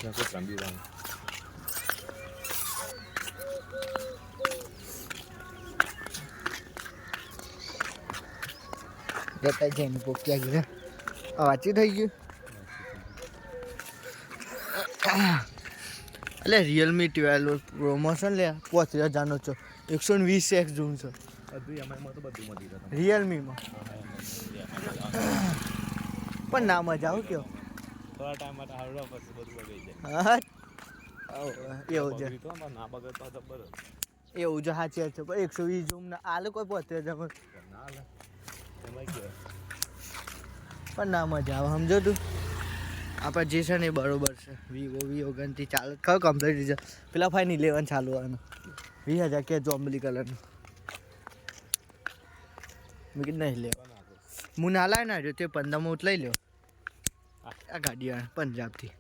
જતા જઈને પોક્યા ગયા વાંચી થઈ ગયું એટલે રિયલમી 12 પ્રમોશન લે 5000નો છો 120x ઝૂમ છે રિયલમીમાં પણ ના મજા આવું કયો થોડા ટાઈમ માટે હારડો પછી બધું બગડી જાય હા એવું છે ના બગડ તો જબર એવું છે સાચી વાત છે પણ 120 ઝૂમ ના આલે કોઈ 5000 ના લે એમાં કે પણ ના મજા આવે સમજો તું આપણે જે છે ને એ બરોબર છે વિવો V29 ચાલે કયો કમ્પ્લીટ છે પેલા ફાઈન 11 ચાલુ આવવાનું 20000 કે જોમ્બલી કલરનું મેં કીધું નહીં લેવા હું ના લાવે ને તે 15 માં લઈ લ્યો આ ગાડી પંજાબથી